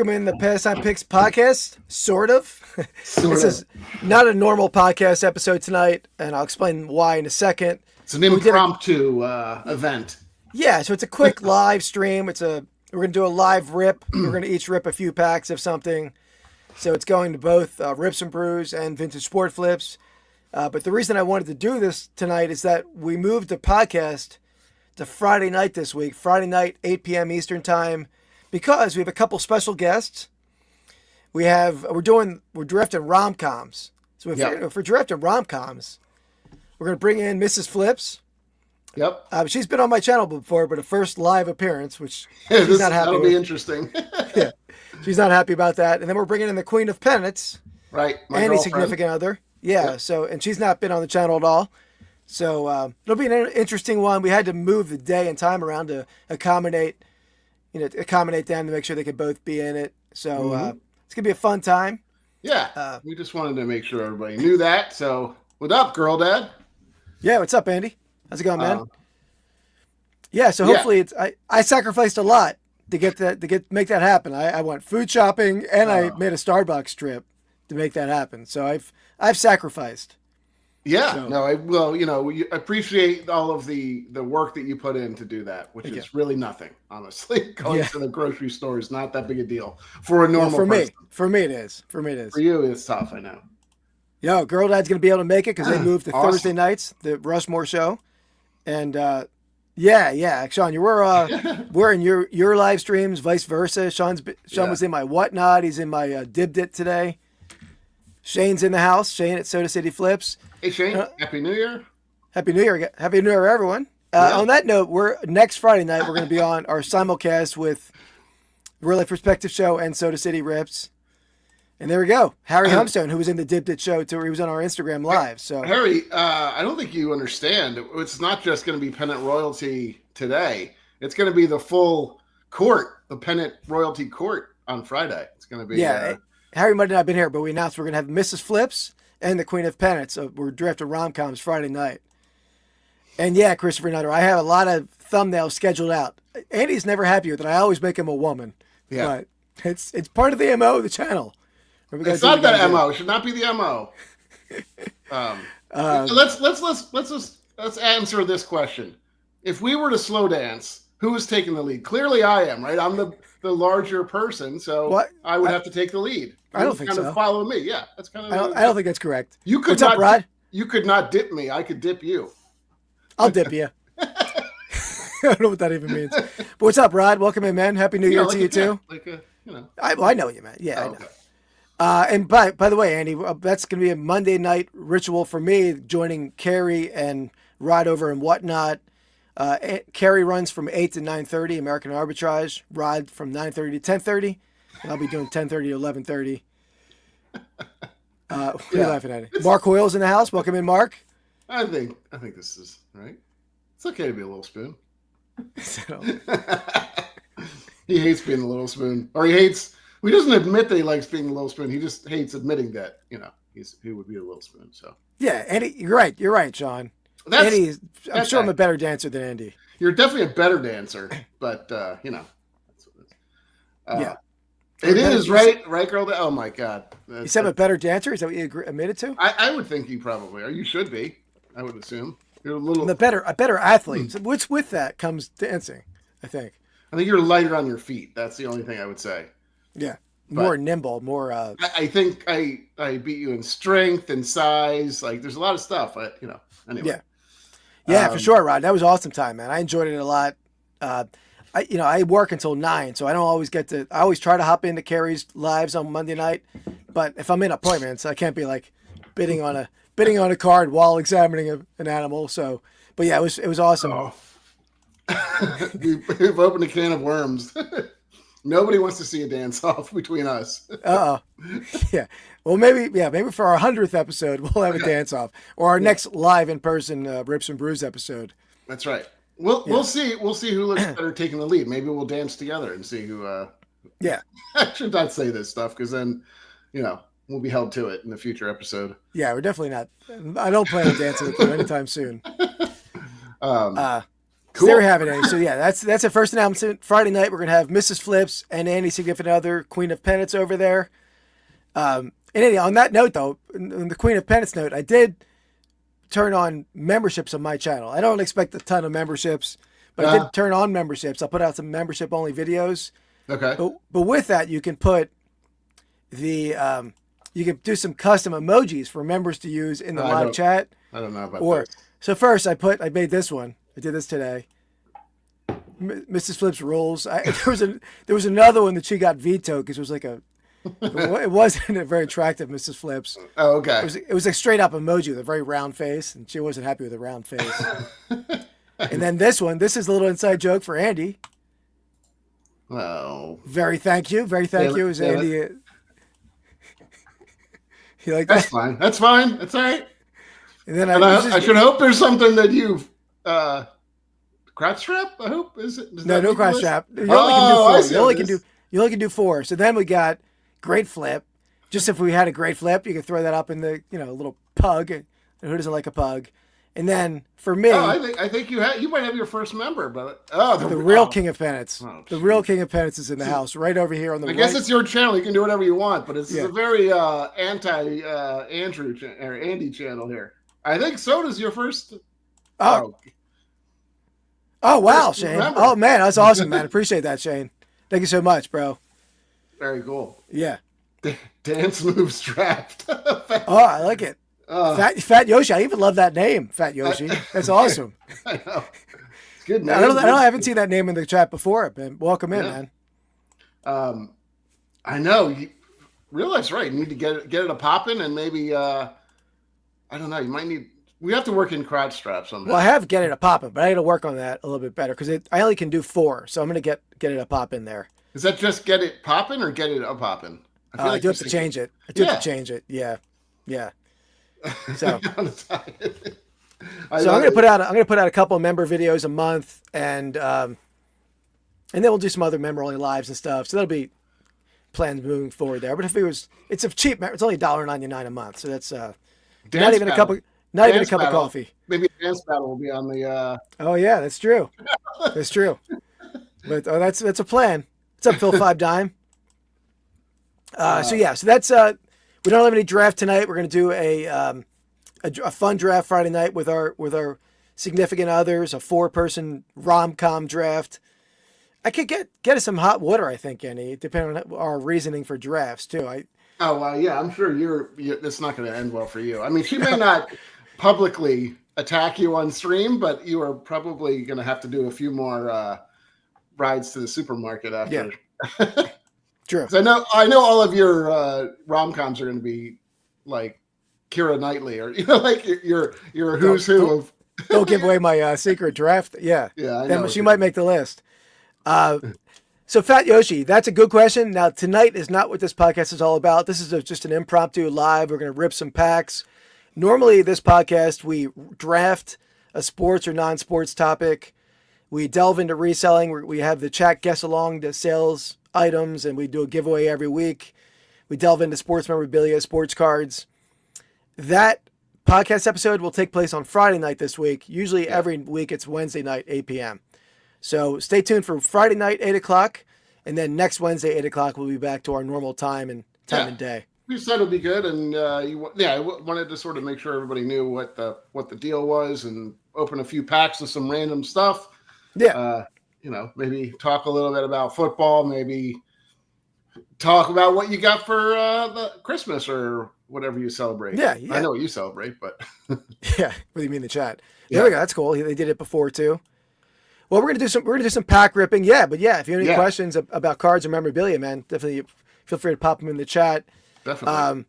Welcome in the Pastime Picks Podcast, sort of. This is not a normal podcast episode tonight, and I'll explain why in a second. It's an impromptu event. Yeah, so it's a quick live stream. We're going to do a live rip. We're going to each rip a few packs of something. So it's going to both Rips and Brews and Vintage Sport Flips. But the reason I wanted to do this tonight is that we moved the podcast to Friday night this week. Friday night, 8 p.m. Eastern Time. Because we have a couple special guests. We're drafting rom-coms. So if we're drafting rom-coms, we're going to bring in Mrs. Flips. Yep. She's been on my channel before, but a first live appearance, which she's not happy with. That'll be interesting. Yeah, she's not happy about that. And then we're bringing in the Queen of Pennants. Right. Any significant other. Yeah. Yep. So, and she's not been on the channel at all. So it'll be an interesting one. We had to move the day and time around to accommodate them to make sure they could both be in it. So it's going to be a fun time. Yeah. We just wanted to make sure everybody knew that. So what up, girl dad? Yeah. What's up, Andy? How's it going, man? So hopefully I sacrificed a lot to make that happen. I went food shopping and I made a Starbucks trip to make that happen. So I've sacrificed. Yeah, so. I appreciate all of the work that you put in to do that, which is really nothing, honestly. Going to the grocery store is not that big a deal for a normal person. For me, it is. For you, it's tough, I know. Yo, Girl Dad's going to be able to make it because they moved to Thursday nights, the Rushmore show. And, Sean, we're in your live streams, vice versa. Sean was in my Whatnot. He's in my Dibbed It today. Shane's in the house. Shane at Soda City Flips. Hey, Shane. Happy New Year. Happy New Year. Happy New Year, everyone. On that note, next Friday night, we're going to be on our simulcast with Real Life Perspective Show and Soda City Rips. And there we go. Harry Humstone, who was in the Dipped It show, too. He was on our Instagram Live. So Harry, I don't think you understand. It's not just going to be Pennant Royalty today. It's going to be the full court, the Pennant Royalty court on Friday. It's going to be... Harry might not have been here, but we announced we're going to have Mrs. Flips and the Queen of Pennants. So we're drafting rom-coms Friday night. And Christopher Nutter, I have a lot of thumbnails scheduled out. Andy's never happy with it. I always make him a woman. Yeah. But it's part of the MO of the channel. It's not that MO. It should not be the MO. Let's answer this question. If we were to slow dance, who is taking the lead? Clearly I am, right? I'm the larger person, so I would have to take the lead. I don't think so. Follow me. Yeah, that's kind of. I don't think that's correct. What's up, Rod? You could not dip me. I could dip you. I'll dip you. I don't know what that even means. But what's up, Rod? Welcome in, man. Happy New Year to you too. I know you, man. Yeah, I know. And by the way, Andy, that's going to be a Monday night ritual for me, joining Carrie and Rod over and Whatnot. Carrie runs from 8 to 9:30, American Arbitrage. Rod from 9:30 to 10:30. And I'll be doing 10:30 to 11:30. What are you laughing at? Mark Hoyle's in the house. Welcome in, Mark. I think this is right. It's okay to be a little spoon. He hates being a little spoon, or he doesn't admit that he likes being a little spoon. He just hates admitting that he would be a little spoon. So Andy, you're right, Sean. I'm sure I'm a better dancer than Andy. You're definitely a better dancer, but that's what it is. It is, right, girl? Oh my God! You said I'm a better dancer. Is that what you admitted to? I would think you probably are. You should be. I would assume you're a better athlete. So which with that comes dancing. I think you're lighter on your feet. That's the only thing I would say. Yeah, more nimble, more. I think I beat you in strength and size. Like there's a lot of stuff. Anyway. Yeah, for sure, Rod. That was awesome time, man. I enjoyed it a lot. I work until 9, so I don't always get to. I always try to hop into Carrie's lives on Monday night, but if I'm in appointments, I can't be like bidding on a card while examining an animal. So, but yeah, it was awesome. Oh. We've opened a can of worms. Nobody wants to see a dance off between us. Yeah. Well, maybe for our 100th episode, we'll have a dance off, or our next live in person Rips and Brews episode. That's right. We'll see. We'll see who looks better taking the lead. Maybe we'll dance together and see who. I should not say this stuff because then, we'll be held to it in the future episode. Yeah, we're definitely not. I don't plan on dancing with you anytime soon. So there we have it. So yeah, that's the first announcement. Friday night we're gonna have Mrs. Flips and Andy's significant other, Queen of Pennants, over there. And anyway, on that note though, on the Queen of Pennants note, I did turn on memberships on my channel. I don't expect a ton of memberships, but I did turn on memberships. I'll put out some membership only videos. Okay. But with that, you can put the you can do some custom emojis for members to use in the live chat. I don't know about this. So first I made this one. I did this today. Mrs. Flips rules. There was another one that she got vetoed because it was like it wasn't a very attractive Mrs. Flips. Oh, okay. It was a straight up emoji with a very round face, and she wasn't happy with the round face. And then this is a little inside joke for Andy. Oh. Very thank you. Is Andy. You like that? That's fine. That's all right. And then I should hope there's something that you've crotch strap. I hope is it? No crotch strap. You only can do 4. So then we got great flip. Just if we had a great flip, you could throw that up in the little pug. And who doesn't like a pug? And then for me, I think you might have your first member, but the real King of Pennants. The real King of Pennants is in the house, right over here on the right. I guess it's your channel. You can do whatever you want, but it's a very anti Andrew or Andy channel here. I think so does your first. Oh wow, Shane! Member. Oh man, that's awesome, man. Appreciate that, Shane. Thank you so much, bro. Very cool. Yeah. Dance moves draft. I like it. Fat Yoshi. I even love that name, Fat Yoshi. That's awesome. I know. It's good name. I haven't seen that name in the chat before, but welcome in, man. I know. You realize, right? You need to get it a popping, and maybe I don't know. You might need. We have to work in crotch straps somehow. Well, I have get it a popping, but I got to work on that a little bit better because I only can do 4, so I'm going to get it a pop in there. Is that just get it popping or get it a popping? I do have to change it. Yeah. So, I'm going to put out a couple of member videos a month, and then we'll do some other member only lives and stuff. So that'll be plans moving forward there. But it's a cheap. It's only $1.99 a month, so that's not even a cup of coffee. Maybe a dance battle will be on the. Oh yeah, that's true. That's true. But that's a plan. What's up, Phil 5 Dime? So that's we don't have any draft tonight. We're going to do a fun draft Friday night with our significant others, a 4-person rom-com draft. I could get us some hot water, I think, Andy, depending on our reasoning for drafts too. Yeah, I'm sure you're it's not going to end well for you. I mean, she may not publicly attack you on stream, but you are probably going to have to do a few more rides to the supermarket after. Yeah. True. I know all of your rom-coms are going to be like Keira Knightley or like your who's who of. Don't give away my secret draft. Yeah. Yeah. I know she might make the list. So Fat Yoshi, that's a good question. Now tonight is not what this podcast is all about. This is just an impromptu live. We're going to rip some packs. Normally this podcast, we draft a sports or non-sports topic. We delve into reselling. We have the chat guess along to sales items, and we do a giveaway every week. We delve into sports memorabilia, sports cards. That podcast episode will take place on Friday night this week. Usually every week it's Wednesday night, 8 p.m. So stay tuned for Friday night, 8 o'clock. And then next Wednesday, 8 o'clock, we'll be back to our normal time and day. We said it'll be good. And I wanted to sort of make sure everybody knew what the deal was and open a few packs of some random stuff. Yeah. Maybe talk a little bit about football, maybe talk about what you got for the Christmas or whatever you celebrate. Yeah. I know what you celebrate, but yeah. What do you mean the chat? There we go. That's cool. They did it before too. Well, we're gonna do some pack ripping. Yeah, but if you have any questions about cards or memorabilia, man, definitely feel free to pop them in the chat. Definitely.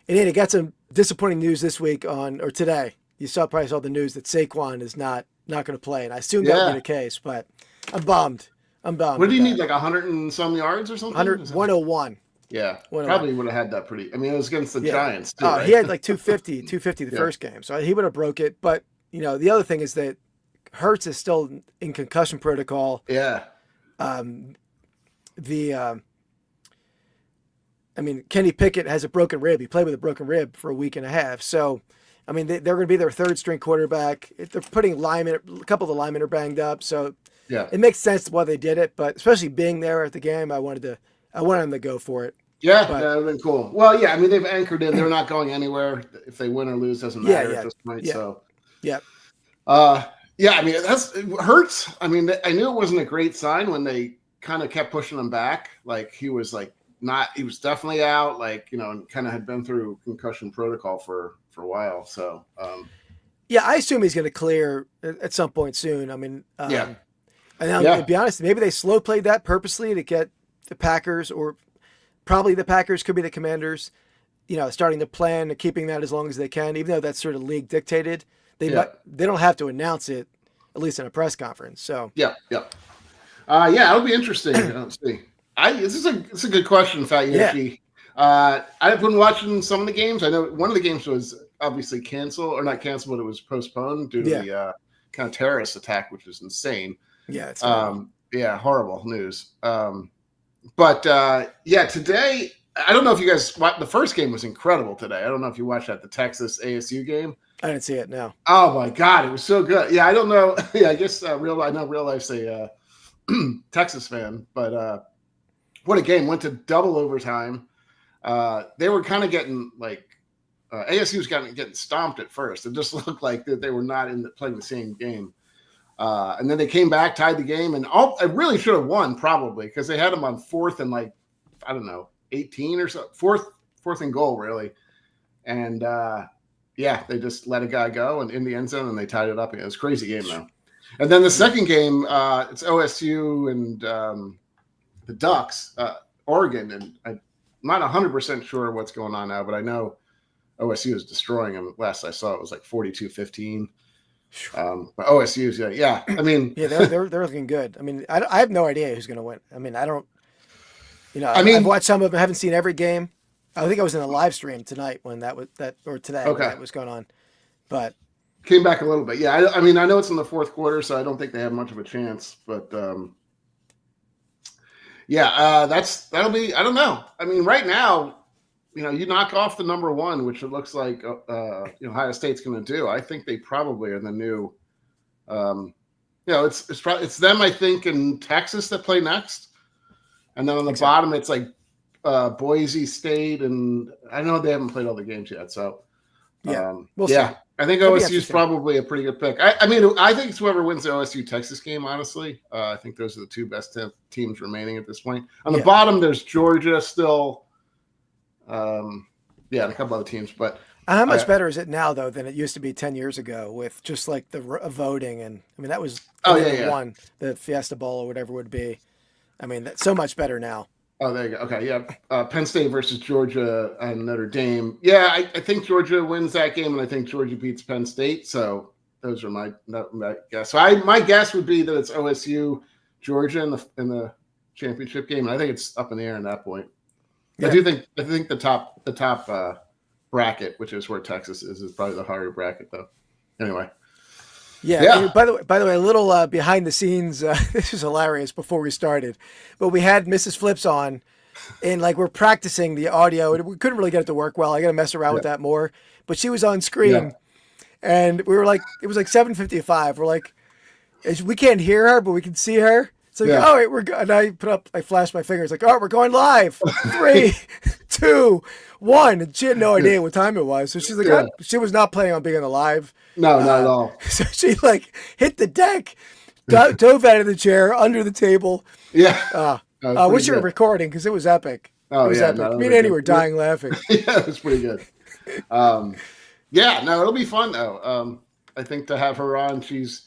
And then it got some disappointing news this week or today. You probably saw the news that Saquon is not going to play, and I assume that would be the case, but I'm bummed. What do you need, like 100 and some yards or something? 101. Yeah, probably would have had that pretty. I mean, it was against the Giants, too. Right? He had like 250 the first game, so he would have broke it. But, the other thing is that Hurts is still in concussion protocol. Yeah. Kenny Pickett has a broken rib. He played with a broken rib for a week and a half. So I mean, they're going to be their third string quarterback. They're putting a couple of the linemen are banged up, so Yeah. it makes sense why they did it. But especially being there at the game, I wanted them to go for it. Yeah, But, that would have been cool. Well, yeah, I mean, they've anchored in. They're not going anywhere. If they win or lose, doesn't matter at this point. Yeah. So, yeah. Yeah, I mean, it hurts. I mean, I knew it wasn't a great sign when they kind of kept pushing him back. Like, he was definitely out, like, and kind of had been through concussion protocol for a while. So, yeah, I assume he's going to clear at some point soon. I mean, yeah. And to be honest, maybe they slow played that purposely to get the Packers, or probably the Packers, could be the Commanders, starting to plan and keeping that as long as they can, even though that's sort of league dictated. They don't have to announce it, at least in a press conference. So yeah. It'll be interesting. Let's see. It's a good question, Fat Yoshi. Yeah. I've been watching some of the games. I know one of the games was obviously canceled, or not canceled, but it was postponed due to the kind of terrorist attack, which is insane. Yeah, it's horrible news. But today, I don't know if you guys, the first game was incredible today. I don't know if you watched that, the Texas ASU game. I didn't see it, no. Oh my God, it was so good. Yeah, I don't know. Yeah, I guess I know real life's a Texas fan, but what a game. Went to double overtime. They were kind of getting ASU was getting stomped at first. It just looked like that they were not playing the same game. And then they came back, tied the game, and I really should have won probably, because they had them on 4th and 18 or so, fourth and goal really. And they just let a guy go and in the end zone, and they tied it up. It was a crazy game though. And then the second game, it's OSU and the Ducks, Oregon, and I'm not 100% sure what's going on now, but I know OSU is destroying them. Last I saw, it was like 42-15. But OSU's, yeah. I mean, they're looking good. I mean, I have no idea who's going to win. I mean, I don't. I've watched some of them. I haven't seen every game. I think I was in a live stream tonight when today when that was going on. But came back a little bit. Yeah, I mean, I know it's in the fourth quarter, so I don't think they have much of a chance. But that'll be. I don't know. I mean, right now, you knock off the number one, which it looks like Ohio State's going to do. I think they probably are the new. It's them, I think, in Texas that play next, and then on the bottom it's like Boise State, and I know they haven't played all the games yet. So we'll see. I think OSU is probably a pretty good pick. I mean, I think it's whoever wins the OSU Texas game. Honestly, I think those are the two best teams remaining at this point. On the bottom, there's Georgia still. And a couple other teams, but how much better is it now though than it used to be 10 years ago with just like the voting? And I mean, that was one, the Fiesta Bowl or whatever it would be. I mean, that's so much better now. Oh, there you go. Okay, yeah. Penn State versus Georgia and Notre Dame. Yeah, I think Georgia wins that game, and I think Georgia beats Penn State. So those are my guess. So my guess would be that it's OSU, Georgia in the championship game, and I think it's up in the air at that point. Yeah. I think the top bracket, which is where Texas is probably the harder bracket though. Anyway. Yeah. By the way, a little behind the scenes. This is hilarious. Before we started, but we had Mrs. Flips on, and we're practicing the audio, and we couldn't really get it to work well. I got to mess around with that more. But she was on screen, and we were like, it was like 7:55. We're like, we can't hear her, but we can see her. So all right, we're good. And I flashed my fingers like, all right, we're going live. 3, 2, 1. And she had no idea what time it was. So she's like, she was not planning on being on the live. No, not at all. So she hit the deck, dove out of the chair, under the table. Yeah. I wish you were recording because it was epic. Oh, it was epic. Me and Andy were dying laughing. Yeah, it was pretty good. It'll be fun though. I think to have her on, she's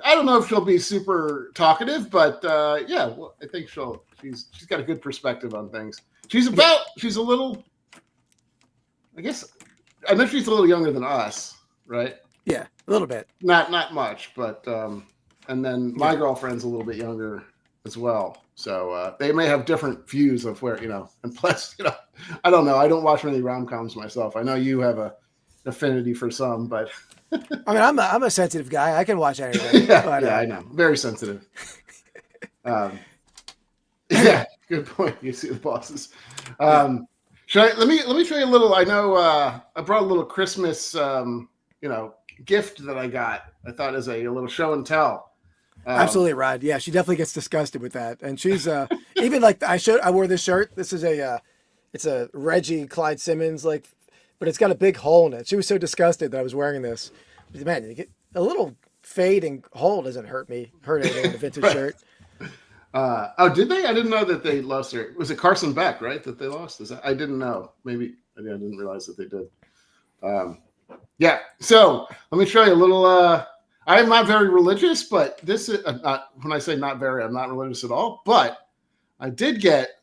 I don't know if she'll be super talkative, but I think she's got a good perspective on things. She's a little, I guess, I know she's a little younger than us, right? Yeah, a little bit. Not much, but and then my girlfriend's a little bit younger as well. So they may have different views of where, and plus, I don't know. I don't watch many rom-coms myself. I know you have a affinity for some, but I mean, I'm a sensitive guy. I can watch anything. I know. Very sensitive. Good point. You see the bosses. Let me show you a little. I know I brought a little Christmas gift that I got. I thought as a little show and tell. Absolutely, Rod. Yeah, she definitely gets disgusted with that, and she's even like I wore this shirt. This is it's a Reggie Clyde Simmons but it's got a big hole in it. She was so disgusted that I was wearing this. Man, you get a little fading hole doesn't hurt anything in a vintage shirt. Did they? I didn't know that they lost their. Was it Carson Beck, right? That they lost? I didn't know. Maybe I didn't realize that they did. Yeah. So let me show you a little. I am not very religious, but this is not. When I say not very, I'm not religious at all. But I did get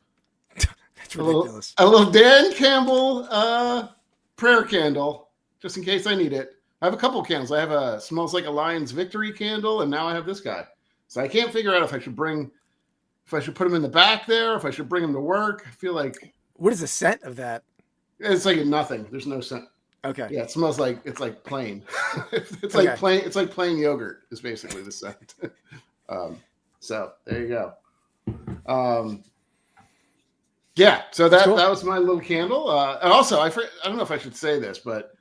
That's ridiculous. a little Dan Campbell prayer candle, just in case I need it. I have a couple candles. I have a Smells Like a Lion's Victory candle, and now I have this guy. So I can't figure out if I should put him in the back there, if I should bring him to work. I feel like. What is the scent of that? It's like nothing. There's no scent. Okay. Yeah, it smells like it's like plain. It's Okay. like plain. It's like plain yogurt is basically the scent. So there you go. Yeah. So that cool. that was my little candle. And also, I don't know if I should say this, but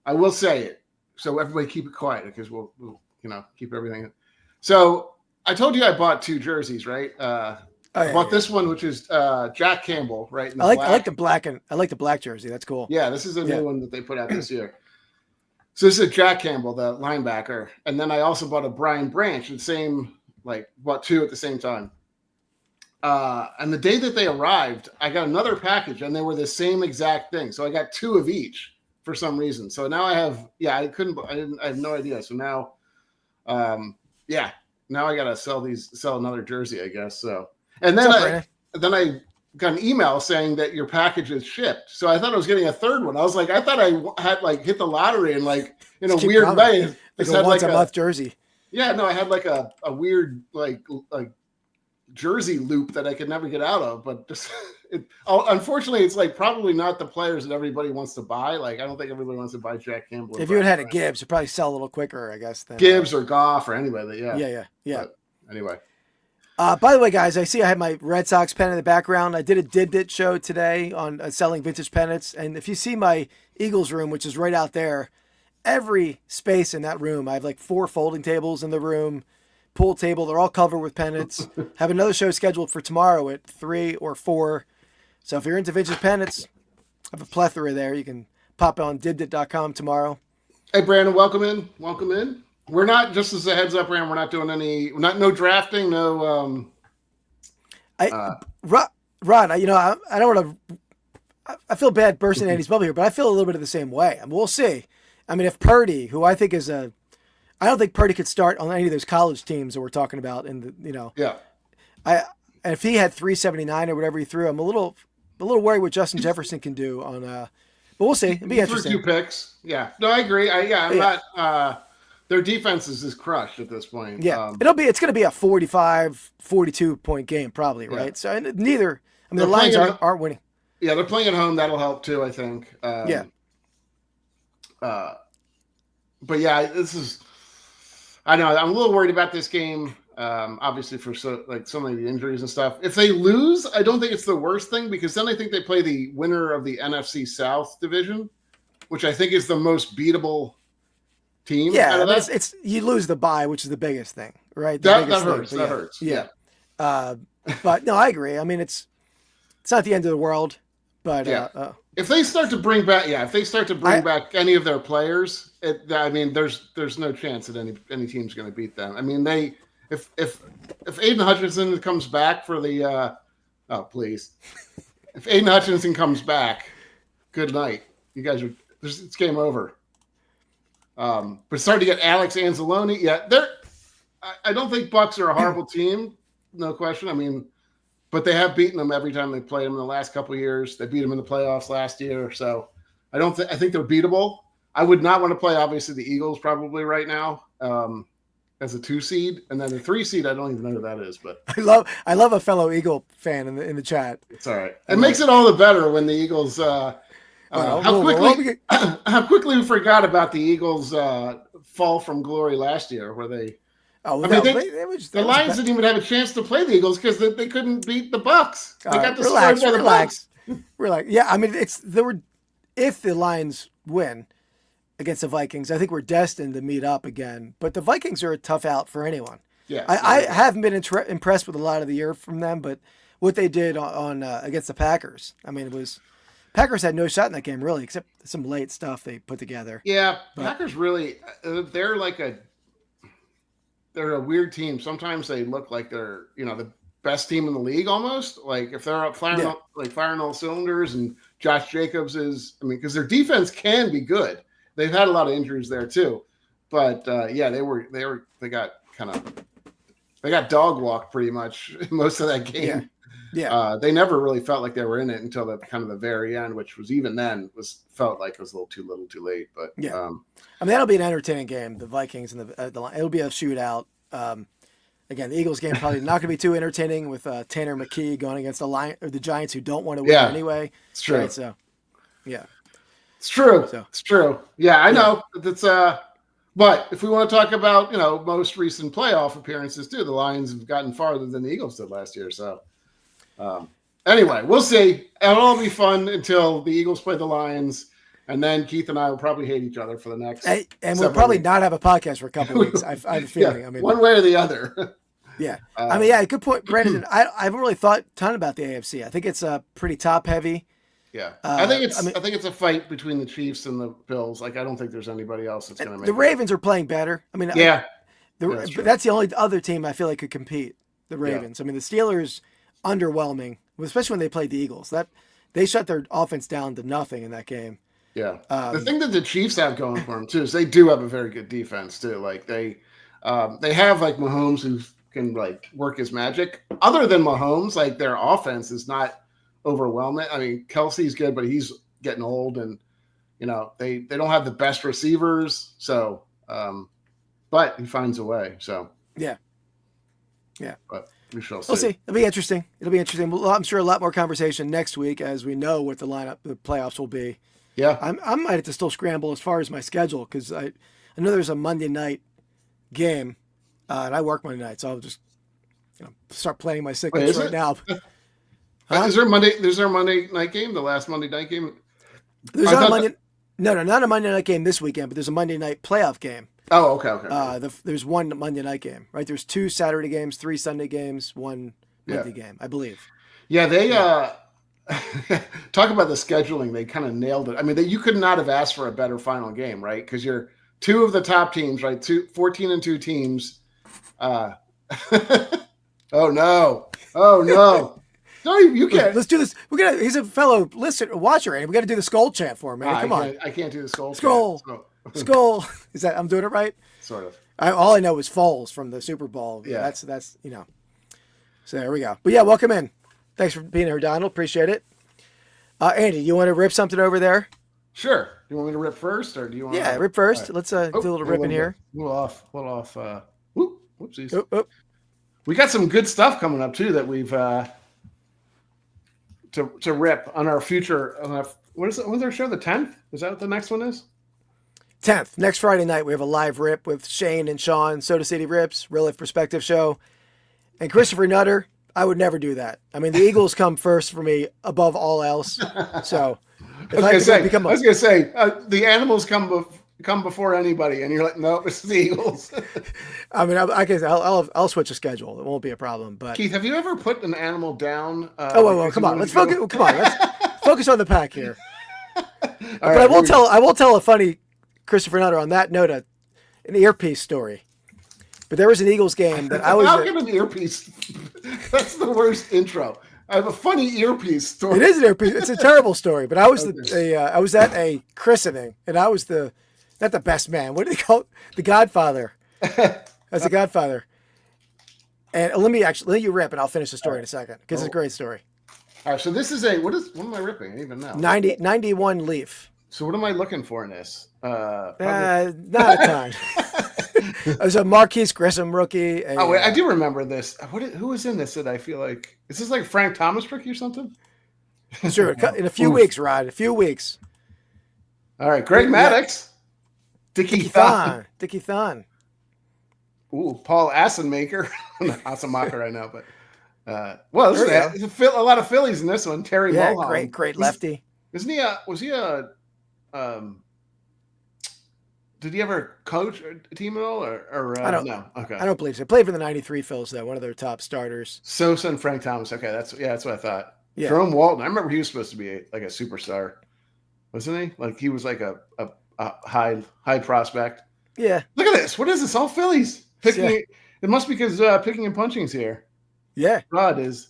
I will say it. So everybody keep it quiet because we'll keep everything. So I told you I bought 2 jerseys, right? I bought this one, which is Jack Campbell, right? I like the black jersey. That's cool. Yeah, this is a new one that they put out this year. So this is Jack Campbell, the linebacker, and then I also bought a Brian Branch, the same, bought 2 at the same time. And the day that they arrived, I got another package, and they were the same exact thing. So I got 2 of each for some reason. So now I have, I have no idea. So now, now I gotta sell another jersey, I guess. So. And then I got an email saying that your package is shipped. So I thought I was getting a third one. I was like, I thought I had hit the lottery and in a weird way. Like a once a month jersey. Yeah, no, I had a weird jersey loop that I could never get out of. But just unfortunately, it's probably not the players that everybody wants to buy. I don't think everybody wants to buy Jack Campbell. If you had a Gibbs, it'd probably sell a little quicker, I guess. Gibbs or Goff or anybody. Yeah. But anyway. By the way, guys, I see I have my Red Sox pen in the background. I did a Did show today on selling vintage pennants. And if you see my Eagles room, which is right out there, every space in that room, I have 4 folding tables in the room, pool table. They're all covered with pennants. Have another show scheduled for tomorrow at 3 or 4. So if you're into vintage pennants, I have a plethora there. You can pop on dibdit.com tomorrow. Hey, Brandon, welcome in. We're not, just as a heads up, Rand, we're not doing no drafting, no. Ron, I don't want to. I feel bad bursting Andy's bubble here, but I feel a little bit of the same way. I mean, we'll see. I mean, if Purdy, who I think is I don't think Purdy could start on any of those college teams that we're talking about, and Yeah. And if he had 379 or whatever he threw, I'm a little worried what Justin Jefferson can do on. But we'll see. It'll be interesting. 2 picks. Yeah. No, I agree. I'm not. Their defense is just crushed at this point. Yeah, it's going to be a 45, 42 point game probably, right? Yeah. So neither. I mean, the Lions aren't winning. Yeah, they're playing at home. That'll help too, I think. Yeah. But yeah, this is. I know I'm a little worried about this game. Obviously, for so many of the injuries and stuff. If they lose, I don't think it's the worst thing because then I think they play the winner of the NFC South division, which I think is the most beatable team. Yeah, it's you lose the bye, which is the biggest thing, right? That hurts. That hurts. Yeah. But no, I agree. I mean, it's not the end of the world, but if they start to bring back, back any of their players, there's no chance that any team's going to beat them. I mean, if Aiden Hutchinson comes back for the if Aiden Hutchinson comes back, good night. You guys it's game over. But starting to get Alex Anzalone. Yeah, I don't think Bucks are a horrible team, no question. I mean, but they have beaten them every time they played them in the last couple of years. They beat them in the playoffs last year, so I think they're beatable. I would not want to play obviously the Eagles probably right now as a 2 seed, and then the 3 seed I don't even know who that is. But I love a fellow Eagle fan in the chat. It's all right. It makes it all the better when the Eagles. How quickly we forgot about the Eagles' fall from glory last year, where they. The Lions didn't even have a chance to play the Eagles because they couldn't beat the Bucks. They got destroyed by the Bucks. we're like, yeah. I mean, if the Lions win against the Vikings, I think we're destined to meet up again. But the Vikings are a tough out for anyone. Yeah, I haven't been impressed with a lot of the year from them, but what they did on against the Packers, I mean, Packers had no shot in that game really, except some late stuff they put together. Yeah, Packers really, they're a weird team. Sometimes they look like they're, the best team in the league almost. Like if they're firing all cylinders, and Josh Jacobs because their defense can be good. They've had a lot of injuries there too, but they got dog walked pretty much most of that game. Yeah. They never really felt like they were in it until the very end, which was even then felt like it was a little too late. But yeah, I mean that'll be an entertaining game. The Vikings and the it'll be a shootout. Again, the Eagles game probably not going to be too entertaining with Tanner McKee going against the Giants who don't want to win anyway. It's true. Right, so yeah, it's true. It's true. Yeah, I know. That's But if we want to talk about most recent playoff appearances too, the Lions have gotten farther than the Eagles did last year. So. Anyway, we'll see. It'll all be fun until the Eagles play the Lions, and then Keith and I will probably hate each other for the next. And we'll probably not have a podcast for a couple of weeks. I have a feeling. Yeah, I mean, one way or the other. Yeah. Good point, Brandon. I haven't really thought a ton about the AFC. I think it's pretty top heavy. Yeah, I think it's a fight between the Chiefs and the Bills. Like I don't think there's anybody else that's going to make the Ravens are playing better. I mean, that's the only other team I feel like could compete. The Ravens. I mean, the Steelers. Underwhelming, especially when they played the Eagles. That they shut their offense down to nothing in that game. Yeah, the thing that the Chiefs have going for them too is they do have a very good defense too. Like they have like Mahomes who can like work his magic. Other than Mahomes, like their offense is not overwhelming. I mean, Kelsey's good, but he's getting old, and they don't have the best receivers. So, but he finds a way. So yeah. But we shall see. We'll see. It'll be interesting. Well, I'm sure a lot more conversation next week as we know what the playoffs will be. Yeah. I might have to still scramble as far as my schedule because I know there's a Monday night game, and I work Monday night, so I'll just start planning my sickness right now. Is there a Monday night game? The last Monday night game? There's not a Monday. No, not a Monday night game this weekend, but there's a Monday night playoff game. Oh, okay. There's one Monday night game, right? There's 2 Saturday games, 3 Sunday games, 1 Monday game, I believe. Yeah, they talk about the scheduling. They kind of nailed it. I mean, you could not have asked for a better final game, right? Because you're 2 of the top teams, right? 14-2 teams. Oh no! No, you can't. Let's do this. He's a fellow watcher, and we got to do the skull chant for him, man. Come on. I can't do the skull. Skull. Skull. Is that I'm doing it right? Sort of. All I know is Foles from the Super Bowl. Yeah. That's So there we go. But yeah, welcome in. Thanks for being here, Donald. Appreciate it. Andy, you want to rip something over there? Sure. You want me to rip first, or do you want? Yeah, rip first. Right. Let's do a little ripping here. A little off. Whoopsies. Oop. We got some good stuff coming up too that we've to rip on our future. What is it? When's our show? The 10th? Is that what the next one is? 10th. Next Friday night, we have a live rip with Shane and Sean, Soda City Rips, Real Life Perspective Show, and Christopher Nutter. I would never do that. I mean, the Eagles come first for me above all else. So, I was going to say, the animals come before anybody, and you're like, no, it's the Eagles. I mean, I'll switch a schedule. It won't be a problem. But Keith, have you ever put an animal down? Come on. Let's focus. Come on. Let's focus on the pack here. But right, I will tell a funny Christopher Nutter on that note, an earpiece story. But there was an Eagles game that I was. I'll give an earpiece. That's the worst intro. I have a funny earpiece story. It is an earpiece. It's a terrible story. But I was I was at a christening, and I was not the best man. What do they call it? The Godfather. As the Godfather. And let you rip, and I'll finish the story in a second because it's a great story. All right. So this is what am I ripping? I don't even know. 91 Leaf. So what am I looking for in this? Not a ton. It was a Marquise Grissom rookie. Wait, I do remember this. Who was in this that I feel like... Is this like Frank Thomas rookie or something? Sure. In a few weeks, Rod. A few weeks. All right. Greg Maddox. Dickie Thon. Ooh, Paul Assenmaker. Assenmacher, I know, but... Well, there's a lot of Phillies in this one. Terry Mulholland. Great lefty. Was he a did he ever coach a team at all? Or no? Okay. I don't believe so. He played for the 93 Phils, though, one of their top starters. Sosa and Frank Thomas. Okay, that's what I thought. Yeah. Jerome Walton. I remember he was supposed to be like a superstar. Wasn't he? Like he was like a high prospect. Yeah. Look at this. What is this? All Phillies. It must be because picking and punching's here. Yeah. Rod is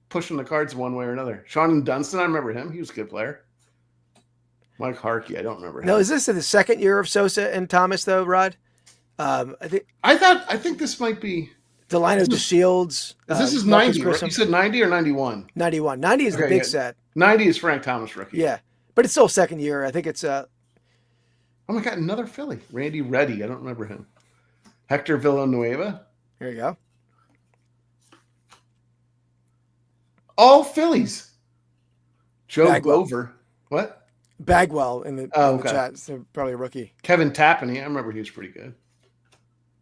pushing the cards one way or another. Sean Dunston, I remember him. He was a good player. Mike Harkey, I don't remember him. No, is this the second year of Sosa and Thomas though, Rod? I think this might be Delino DeShields. This is 90. Right? You said 90 or 91? 91. 90 is the big set. 90 is Frank Thomas rookie. Yeah. But it's still second year. I think it's oh my God, another Philly. Randy Reddy. I don't remember him. Hector Villanueva. Here you go. All Phillies. Joe Bagwell. Glover. What? Bagwell in the chat. So probably a rookie. Kevin Tapani. I remember he was pretty good.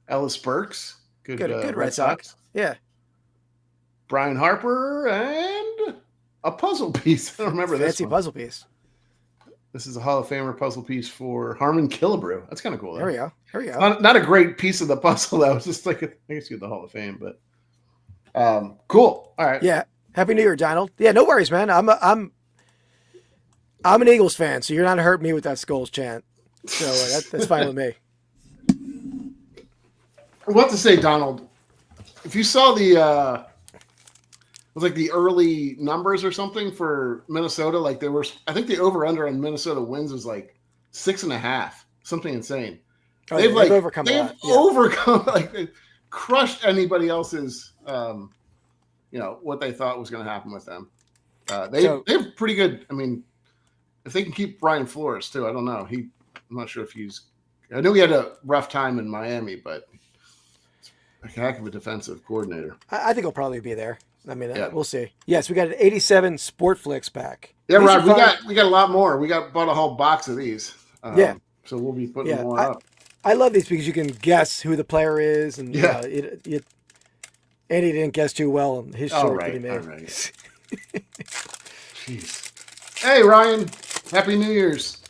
Ellis Burks. Good Red Sox. Yeah. Brian Harper and a puzzle piece. I don't remember this. Fancy puzzle piece. This is a Hall of Famer puzzle piece for Harmon Killebrew. That's kind of cool. There we go. Not a great piece of the puzzle, though. It's just like I guess you get the Hall of Fame, but cool. All right. Yeah. Happy New Year, Donald. Yeah, no worries, man. I'm an Eagles fan, so you're not hurting me with that Skulls chant. So that's fine with me. What to say, Donald? If you saw it was like the early numbers or something for Minnesota, like there was, I think the over/under on Minnesota wins was like 6.5, something insane. Oh, they've overcome that. Overcome, like they crushed anybody else's, what they thought was going to happen with them. They're pretty good. I mean, if they can keep Brian Flores too, I don't know. I'm not sure if I knew he had a rough time in Miami, but a heck of a defensive coordinator. I think he'll probably be there. I mean, we'll see. Yes, we got an 87 Sportflix pack. Yeah, Rod, we got a lot more. We bought a whole box of these. So we'll be putting more up. I love these because you can guess who the player is, and Andy didn't guess too well on his short that he made. All right. Jeez. Hey, Ryan. Happy New Year's.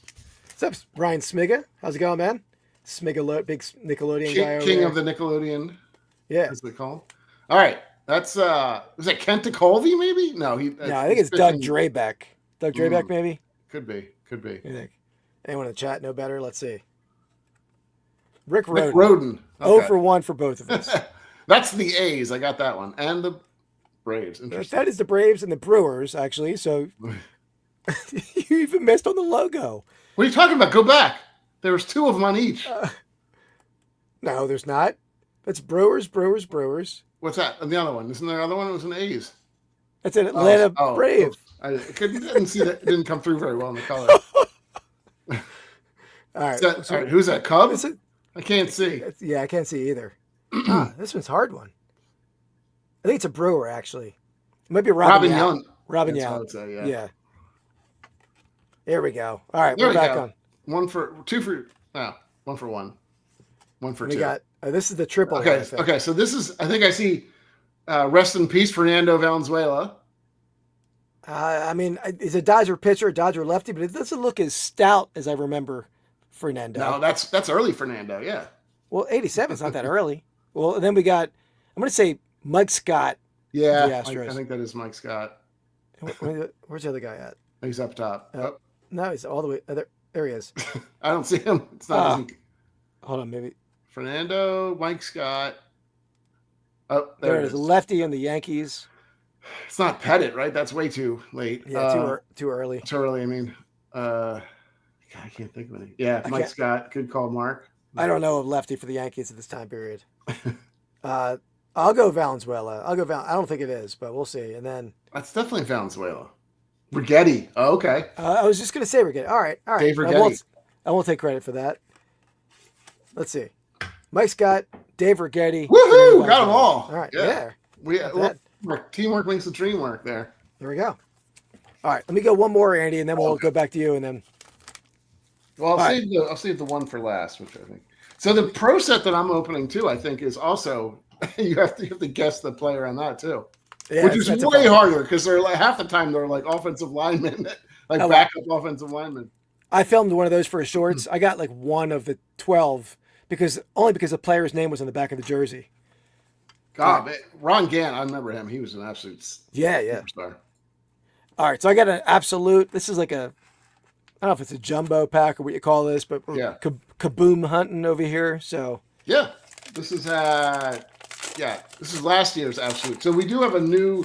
What's up, Ryan Smiga? How's it going, man? Smiga, big Nickelodeon guy over King there. of the Nickelodeon. Yeah. As they call him. All right. That's is that Kent DeColvey, maybe? No, I think it's Doug Drabeck. Doug Drabeck, maybe? Could be. You think? Anyone in the chat know better? Let's see. Rick Roden. Okay. 0 for 1 for both of us. That's the A's. I got that one. And the Braves. Interesting. That is the Braves and the Brewers, actually. So you even missed on the logo. What are you talking about? Go back. There was 2 of them on each. No, there's not. That's Brewers. What's that? And the other one? Isn't there another one? It was an A's. That's an Atlanta Brave. I didn't see that. It didn't come through very well in the color. All right. All right. Who's that? Cub? I can't see. I can't see either. This one's a hard one. I think it's a Brewer, actually. It might be Robin Young. Robin Young. I would say, yeah. Here we go. All right, we're back on. 1 for 1. 1 for 1. 1 for 2. We got. This is the triple. Okay. So this is. I think I see. Rest in peace, Fernando Valenzuela. I mean, he's a Dodger pitcher, a Dodger lefty, but it doesn't look as stout as I remember Fernando. No, that's early Fernando. Yeah. Well, 87 is not that early. Well, then we got. I'm going to say Mike Scott. Yeah, I think that is Mike Scott. Where's the other guy at? He's up top. No, he's all the way. There he is. I don't see him. It's not. Hold on, maybe. Fernando, Mike Scott. Oh, there it is. Lefty and the Yankees. It's not Pettit, right? That's way too late. Yeah, too early. Too early. I mean, God, I can't think of any. Yeah, Mike Scott. Good call, Mark. I don't know of lefty for the Yankees at this time period. I'll go Valenzuela. I don't think it is, but we'll see. And then that's definitely Valenzuela. Rigetti. Oh, okay. I was just going to say Rigetti. All right. Dave Rigetti. I won't take credit for that. Let's see. Mike Scott, Dave Rigetti. Woohoo! Got them all. All right. Yeah. Teamwork makes the dream work there. There we go. All right. Let me go one more, Andy, and then we'll go back to you. And then. Well, I'll save the one for last, which I think. So the pro set that I'm opening too, I think, is also you have to guess the player on that too, Yeah, which is way harder because they're like half the time they're like offensive linemen, like backup offensive linemen. I filmed one of those for his shorts. I got like one of the 12 because the player's name was on the back of the jersey. God, Ron Gant, I remember him. He was an absolute superstar. All right, so I got an absolute. This is like a, I don't know if it's a jumbo pack or what you call this, but we're kaboom hunting over here. So this is this is last year's absolute. So we do have a new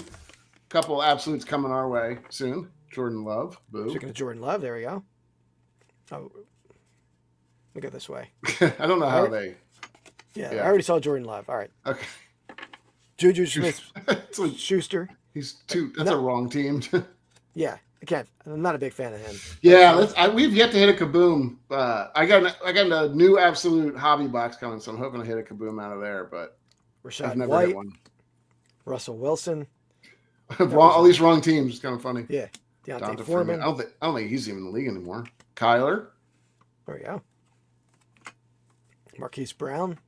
couple absolutes coming our way soon. Jordan Love, boo. Speaking of Jordan Love, there we go. Oh, look at this way. I don't know how they. Yeah, I already saw Jordan Love. All right. Okay. Juju Smith-Schuster. He's that's a wrong team. Yeah, I'm not a big fan of him. Yeah, we've yet to hit a kaboom. I got a new absolute hobby box coming, so I'm hoping to hit a kaboom out of there. But I've never hit one. Russell Wilson. All these wrong teams. It's kind of funny. Yeah, Deontay Foreman. I don't think he's even in the league anymore. Kyler. There we go. Marquise Brown.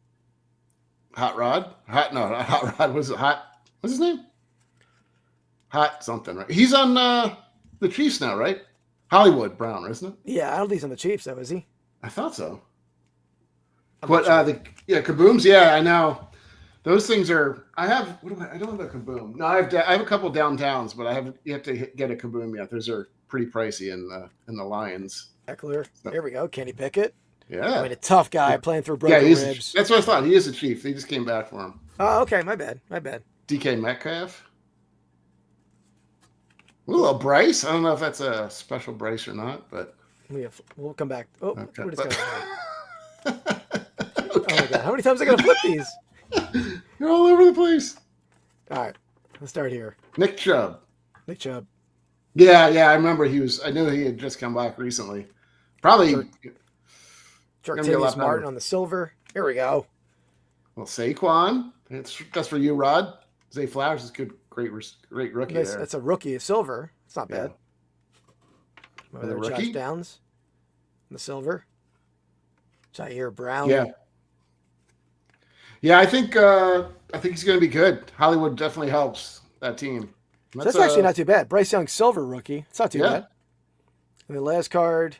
Hot Rod. Not Hot Rod. Was it Hot? What's his name? Hot something, right? He's on the Chiefs now, right? Hollywood Brown, isn't it? Yeah, I don't think he's on the Chiefs, though, is he? I thought so. But kabooms, yeah, I know. Those things are. I don't have a kaboom. No, I have a couple downtowns, but I haven't yet to get a kaboom yet. Those are pretty pricey in the Lions. Eckler. There we go. Kenny Pickett. Yeah. I mean, a tough guy playing through broken ribs. That's what I thought. He is a Chief. They just came back for him. Oh, okay. My bad. DK Metcalf. A little Bryce. I don't know if that's a special Bryce or not, but we'll come back. Oh, okay. What is going on? Oh my God! How many times am I gonna flip these? You're all over the place. All right, let's start here. Nick Chubb. Yeah, I remember I knew he had just come back recently. Probably. Jartavius Martin on the silver. Here we go. Well, Saquon. That's for you, Rod. Zay Flowers is good. Great rookie there. That's a rookie. Silver. It's not bad. The rookie? Josh Downs. The silver. Jair Brown. Yeah. I think he's going to be good. Hollywood definitely helps that team. So that's actually not too bad. Bryce Young, silver rookie. It's not too bad. And the last card,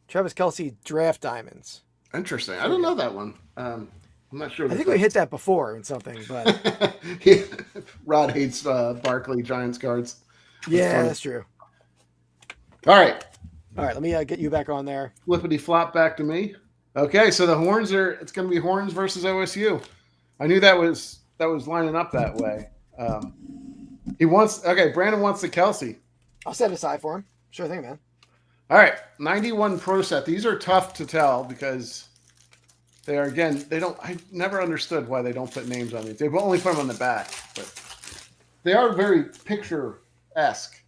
Travis Kelce draft diamonds. Interesting. I don't know that one. I'm not sure. I think we hit that before in something, but Rod hates Barkley Giants cards. Yeah, that's true. All right. Let me get you back on there. Flippity flop back to me. Okay, so the Horns it's going to be Horns versus OSU. I knew that was lining up that way. Brandon wants the Kelce. I'll set it aside for him. Sure thing, man. All right, 91 Pro Set. These are tough to tell because they are, again, I never understood why they don't put names on these. They've only put them on the back, but they are very picture-esque.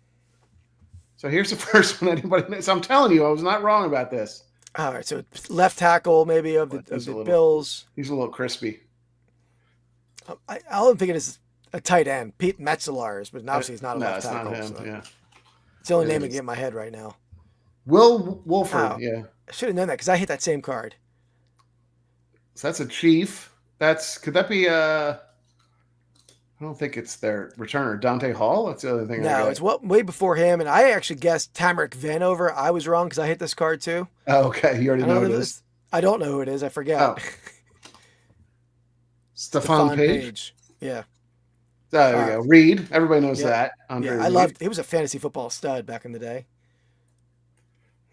So here's the first one anybody knows. So I'm telling you, I was not wrong about this. All right, so left tackle maybe of the Bills. He's a little crispy. I'm thinking it's a tight end, Pete Metzelaars, but obviously he's not a left tackle. It's not him, yeah. It's the only name I can get in my head right now. Will Wolford, yeah. I should have known that because I hit that same card. So that's a Chief. Could that be I don't think it's their returner, Dante Hall. That's the other thing. No, it's way before him, and I actually guessed Tamarick Vanover. I was wrong because I hit this card too. Oh, okay. You already know who it is. I don't know who it is. I forget. Oh. Stephon Page. Yeah. There we go. Reed. Everybody knows that. Andre Reed. He was a fantasy football stud back in the day.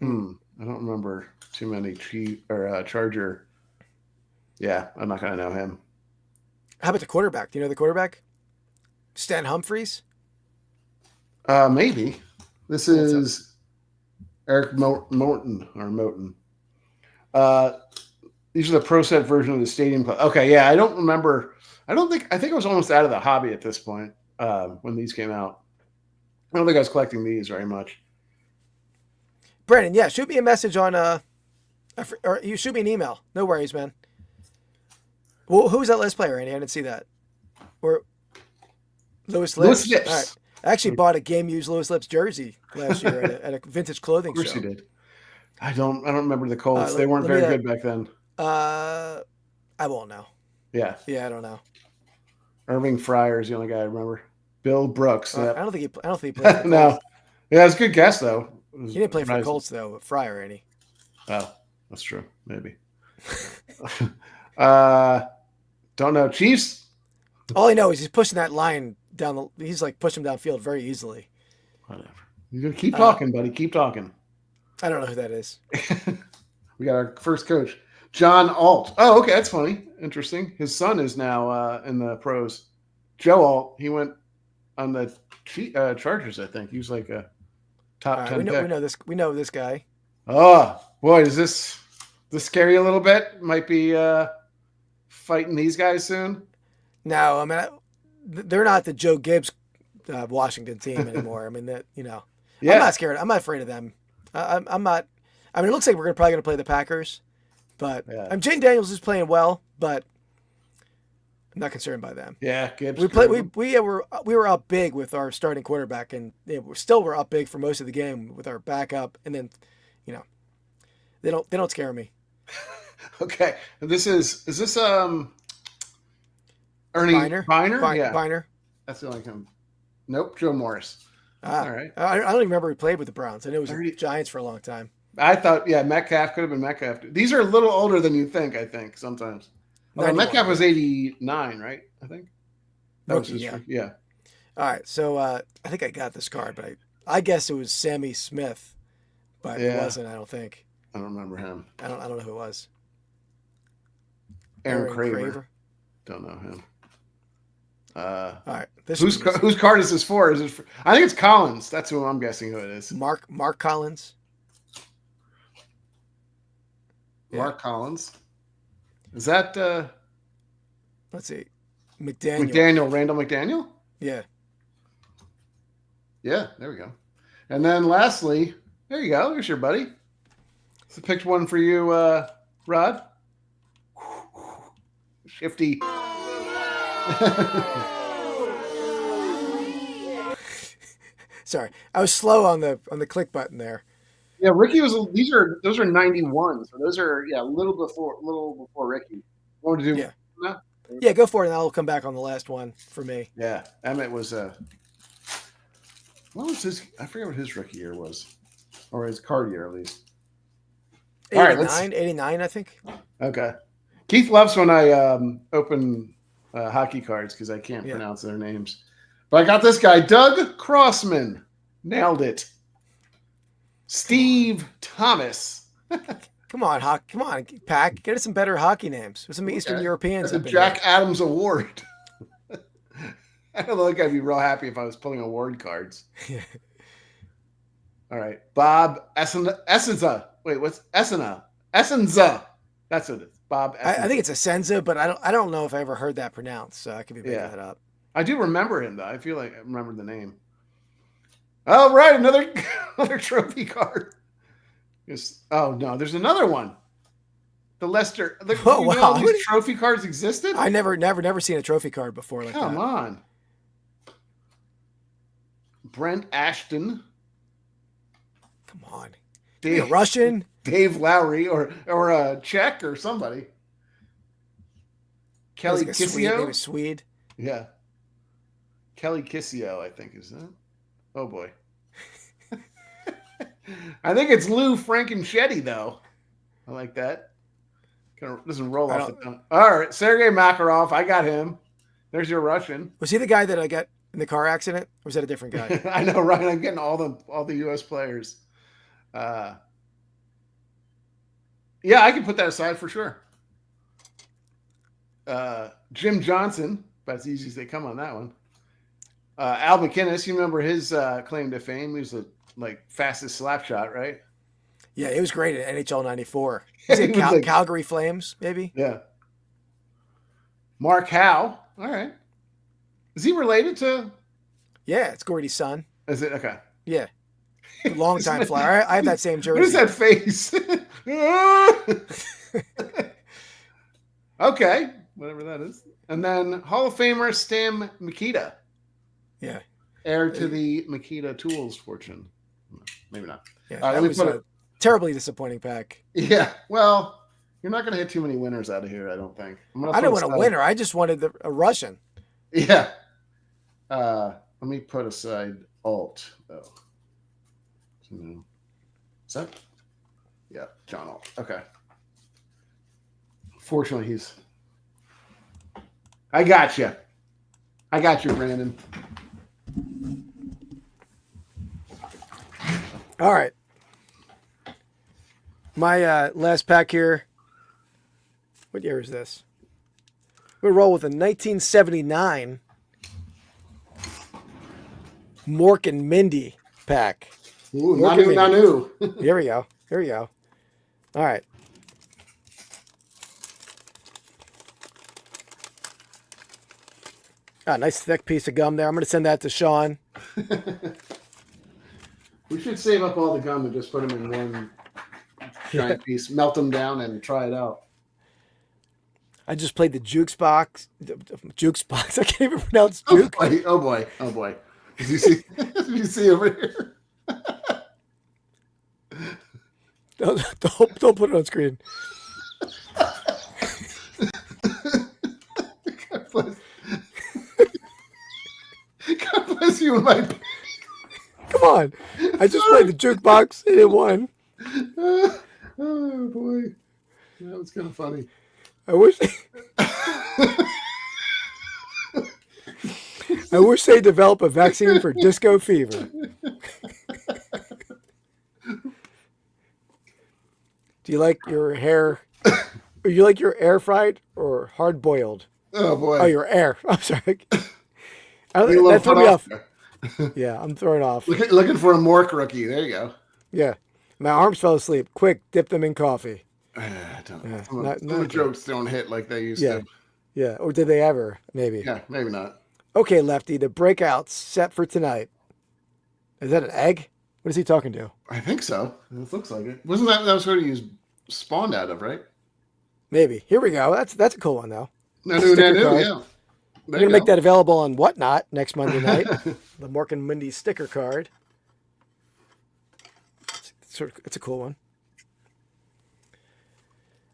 I don't remember too many Charger. Yeah, I'm not going to know him. How about the quarterback? Do you know the quarterback? Stan Humphries? Maybe. This is Eric Moten. These are the Pro Set version of the Stadium Club. Okay, yeah, I don't remember. I think I was almost out of the hobby at this point when these came out. I don't think I was collecting these very much. Brandon, shoot me a message on or you shoot me an email. No worries, man. Well, who was that last player, Andy? I didn't see that. Or Louis Lips. All right. I actually bought a game-used Louis Lips jersey last year at a vintage clothing show. Of course you did. I don't remember the Colts. They weren't very good back then. I won't know. Yeah. Yeah, I don't know. Irving Fryer is the only guy I remember. Bill Brooks. I Yep. don't think I don't think he played for the No. Colts. Yeah, it's a good guess though. It was He didn't play for the surprising. Colts though. Fryer, any? Oh, that's true. Maybe. Don't know. Chiefs? All I know is he's pushing that line down the. He's like pushing him downfield very easily. Whatever. You gotta keep talking, buddy. Keep talking. I don't know who that is. We got our first coach, John Alt. Oh, okay, that's funny. Interesting. His son is now in the pros. Joe Alt. He went on the Chargers, I think. He was like a top 10 we pick. know this. We know this guy. Oh boy, does this scare you a little bit? Might be fighting these guys soon. No, I mean they're not the Joe Gibbs Washington team anymore. I mean that Yeah. I'm not scared. I'm not afraid of them. I'm not. I mean, it looks like we're probably going to play the Packers, but Jane Daniels is playing well, but I'm not concerned by them. Yeah, Gibbs. We were up big with our starting quarterback, and we're up big for most of the game with our backup, and then they don't scare me. Okay, is this Ernie Biner? Yeah, Biner. that's the only one. Nope, Joe Morris. All right. I don't even remember he played with the Browns. I know he was 30. the Giants for a long time. I thought, Metcalf could have been Metcalf. These are a little older than you think. I think sometimes. Metcalf was 89, right? I think. Rookie, yeah. All right, so I think I got this card, but I guess it was Sammy Smith, but it wasn't. I don't think. I don't remember him. I don't know who it was. Aaron Craver. Don't know him. All right. Whose card is this for? I think it's Collins. That's who I'm guessing who it is. Mark Collins. Mark Collins. Is that let's see. McDaniel. Randall McDaniel? Yeah. Yeah, there we go. And then lastly, there you go. Here's your buddy. So I picked one for you, Rod. Shifty. Sorry, I was slow on the click button there. Yeah, Ricky was. Those are 91. So those are a little before Ricky. What to do? Yeah. Yeah, go for it, and I'll come back on the last one for me. Yeah, Emmett was. What was his? I forget what his rookie year was, or his card year at least. 89, I think. Okay. Keith loves when I open hockey cards because I can't pronounce their names. But I got this guy, Doug Crossman. Nailed it. Steve Thomas. Come on, Pack. Get us some better hockey names. With some Eastern Europeans. That's a Jack Adams Award. I don't think I'd be real happy if I was pulling award cards. All right. Bob Essenza. Wait, what's Essenza? Essenza. That's what it is. Bob Essenza. I think it's Essenza, but I don't know if I ever heard that pronounced, so I could be making that up. I do remember him, though. I feel like I remember the name. All right, another trophy card. Oh, no, there's another one. The Lester. Wow. These trophy cards existed? I never seen a trophy card before like that. Come on. Brent Ashton. Come on. Dave Russian. Dave Lowry or Czech or somebody. Kelly Kissio. Maybe Swede. Yeah. Kelly Kissio, I think, is that? Oh boy. I think it's Lou Frankenchetti, though. I like that. Doesn't roll off the tongue. All right, Sergei Makarov. I got him. There's your Russian. Was he the guy that I got in the car accident, or was that a different guy? I know, Ryan. I'm getting all the U.S. players. Yeah, I can put that aside for sure. Jim Johnson, about as easy as they come on that one. Al McInnes, you remember his claim to fame? He was the fastest slap shot, right? Yeah, it was great at NHL '94. Is it Calgary Flames, maybe? Yeah. Mark Howe. All right. Is he related to? Yeah, it's Gordy's son. Is it? Okay. Yeah. Long time flyer. I have that same jersey. What is that face? Okay. Whatever that is. And then Hall of Famer Stan Mikita. Yeah. Heir to the Makita Tools fortune. Maybe not. Yeah, that was a terribly disappointing pack. Yeah. Well, You're not going to hit too many winners out of here, I don't think. I didn't want a winner. I just wanted a Russian. Yeah. Let me put aside Alt, though. Is that? Yeah, John Alt. Okay. Fortunately, he's... I got you. Brandon. All right. My last pack here. What year is this? We're going to roll with a 1979 Mork and Mindy pack. Ooh, Nanu. Here we go. All right. Nice thick piece of gum there. I'm going to send that to Sean. We should save up all the gum and just put them in one giant piece, melt them down, and try it out. I just played the Jukes box. I can't even pronounce Juke. Oh boy. Did you see over here? Don't put it on screen. God bless you and my... Come on. I just played the jukebox and it won. Oh, boy. That was kind of funny. I wish they develop a vaccine for disco fever. Do you like your hair? You like your air fried or hard boiled? Oh, boy. Oh, your air. I'm sorry. That threw me off. Yeah, I'm thrown off. Looking for a Mork rookie. There you go. Yeah. My arms fell asleep. Quick, dip them in coffee. The jokes don't hit like they used to. Yeah, or did they ever? Maybe. Yeah, maybe not. Okay, Lefty, the breakout's set for tonight. Is that an egg? What is he talking to? I think so. It looks like it. Wasn't that was what he spawned out of, right? Maybe. Here we go. That's a cool one, though. Nanu, yeah. We're going to make that available on Whatnot next Monday night. The Mork and Mindy sticker card. It's a cool one.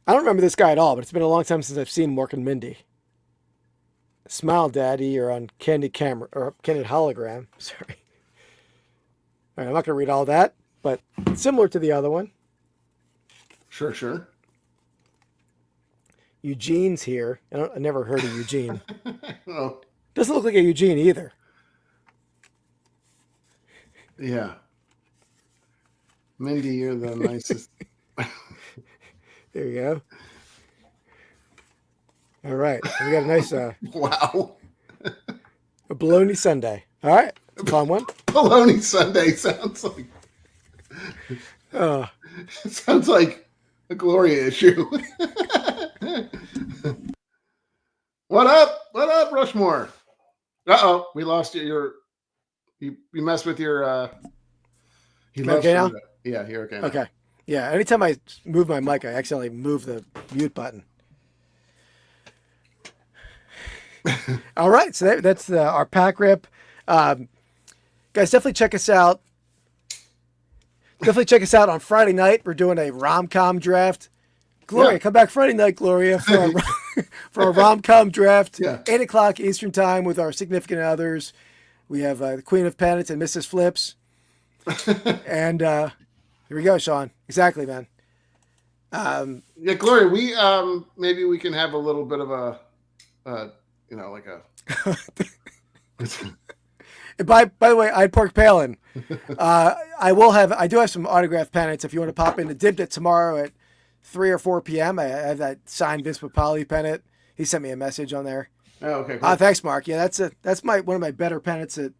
I don't remember this guy at all, but it's been a long time since I've seen Mork and Mindy. Smile, Daddy, you're on Candid Hologram. Sorry. All right, I'm not going to read all that, but similar to the other one. Sure. Eugene's here. I never heard of Eugene. Oh. Doesn't look like a Eugene either. Yeah. Mindy, you're the nicest. There you go. All right. We got a nice wow. A bologna sundae. All right. Fun one. Bologna sundae sounds like it sounds like a Gloria issue. What up, Rushmore? We lost you. You messed with your okay now? Yeah, you're okay now. Okay. Yeah, anytime I move my mic, I accidentally move the mute button. All right, so that's our pack rip. Guys, definitely check us out. Definitely check us out on Friday night. We're doing a rom-com draft. Gloria, come back Friday night, Gloria, for our rom-com draft. Yeah. 8 o'clock Eastern time with our significant others. We have the Queen of Pennants and Mrs. Flips. And here we go, Sean. Exactly, man. Yeah, Gloria, we maybe we can have a little bit of a like a And by the way, I'd Pork Palin. I do have some autographed pennants if you want to pop in to Dipped It tomorrow at 3 or 4 p.m. I have that signed Vince Papali pennant. He sent me a message on there. Oh, okay. Cool. Thanks, Mark. Yeah, that's one of my better pennants that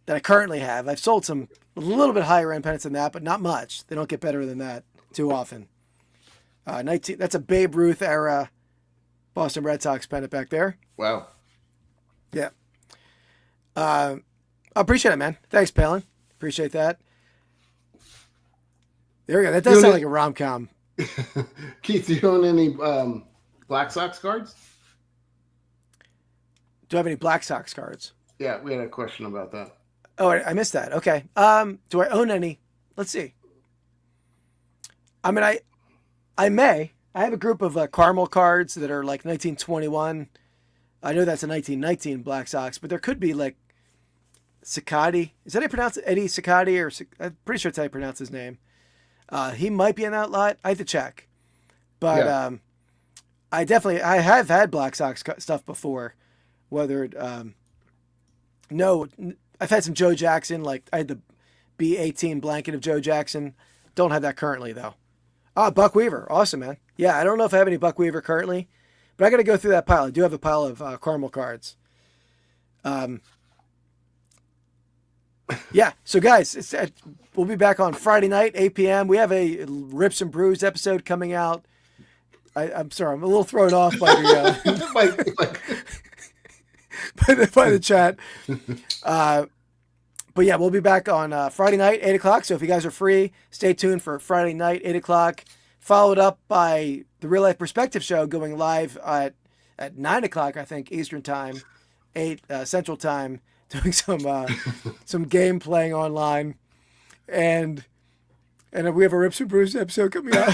I currently have. I've sold some a little bit higher end pennants than that, but not much. They don't get better than that too often. 19. That's a Babe Ruth era Boston Red Sox pennant back there. Wow. Yeah. I appreciate it, man. Thanks, Palin. Appreciate that. There we go. That does sound like a rom-com. Keith, do you own any Black Sox cards? Do I have any Black Sox cards? Yeah, we had a question about that. Oh, I missed that. Okay. Do I own any? Let's see. I mean, I may. I have a group of caramel cards that are like 1921. I know that's a 1919 Black Sox, but there could be like Ciccati. Is that how you pronounce it? Eddie Ciccati, or I'm pretty sure that's how you pronounce his name. He might be an outlet. I have to check, but Yeah. I have had Black Sox stuff before. Whether no, I've had some Joe Jackson. Like I had the B18 blanket of Joe Jackson. Don't have that currently though. Buck Weaver, awesome man. Yeah, I don't know if I have any Buck Weaver currently, but I got to go through that pile. I do have a pile of caramel cards. Yeah, so guys, we'll be back on Friday night, 8 p.m. We have a Rips and Brews episode coming out. I'm sorry, I'm a little thrown off by the by the chat. But yeah, we'll be back on Friday night, 8 o'clock. So if you guys are free, stay tuned for Friday night, 8 o'clock. Followed up by the Real Life Perspective Show going live at 9 o'clock, I think, Eastern Time, 8 Central Time, doing some game playing online. And we have a Rips and Brews episode coming out.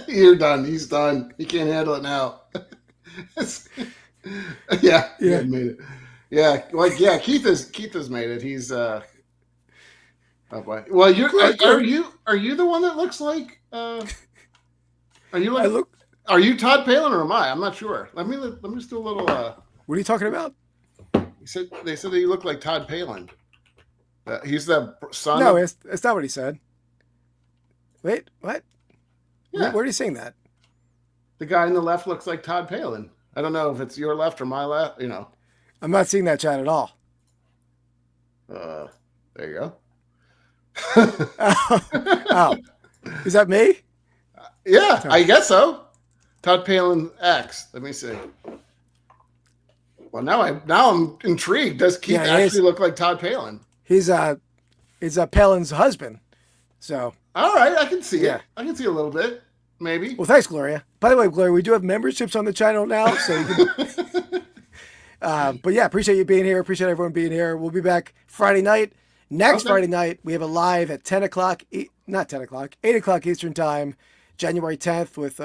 You're done. He's done. He can't handle it now. Yeah. He made it. Yeah, like Keith has made it. He's oh boy. Well, are you the one that looks like are you Todd Palin or am I? I'm not sure. Let me just do a little What are you talking about? They said that you look like Todd Palin. He's the son. No, it's not what he said. Wait, what? Yeah. Where are you saying that? The guy on the left looks like Todd Palin. I don't know if it's your left or my left. I'm not seeing that chat at all. There you go. Oh, is that me? Yeah, I guess so. Todd Palin X. Let me see. Well, now I'm intrigued. Does Keith actually look like Todd Palin? He's Palin's husband. So all right, I can see it. I can see a little bit, maybe. Well, thanks, Gloria. By the way, Gloria, we do have memberships on the channel now, so you can. But yeah, appreciate you being here. Appreciate everyone being here. We'll be back Friday night. Friday night, we have a live at 10 o'clock, not 10 o'clock, 8 o'clock Eastern Time, January 10th with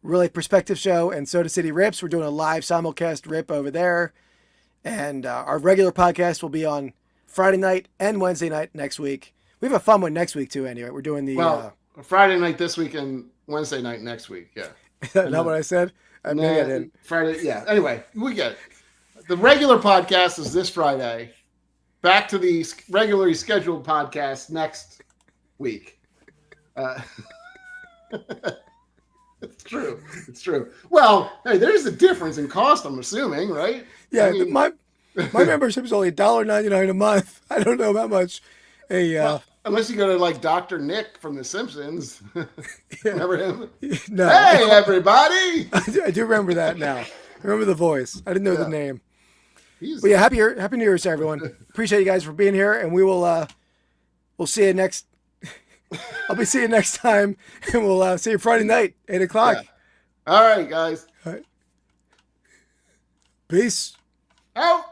Really Perspective Show and Soda City Rips. We're doing a live simulcast rip over there. And our regular podcast will be on Friday night and Wednesday night next week. We have a fun one next week too, anyway. We're doing the... Friday night this week and Wednesday night next week, yeah. Is that not what I said? Maybe I didn't. Friday, yeah. Anyway, we get it. The regular podcast is this Friday. Back to the regularly scheduled podcast next week. It's true. It's true. Well, hey, there's a difference in cost, I'm assuming, right? Yeah, I mean, my membership is only $1.99 a month. I don't know how much. Unless you go to like Dr. Nick from The Simpsons. Remember him? No. Hey, everybody! I do remember that now. I remember the voice. I didn't know the name. But yeah, happy New Year's to everyone. Appreciate you guys for being here, and we will we'll see you next. I'll be seeing you next time, and we'll see you Friday night, 8 o'clock. Yeah. All right, guys. All right. Peace. Out.